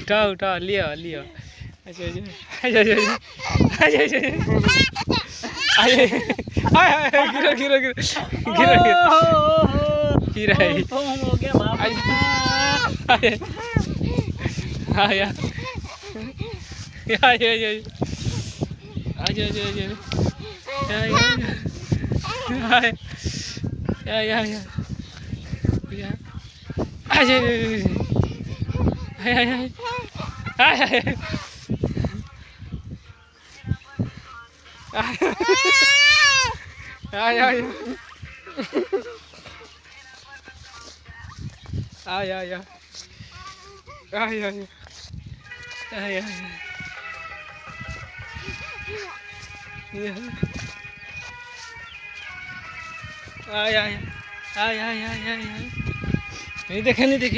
उठाओ उठाओ लियो लियो अच्छा अच्छा अच्छा गिरो गिरो गिरो गिरो गिरा हो गया बाप हाँ यार आजा आजा नहीं देखे नहीं देखे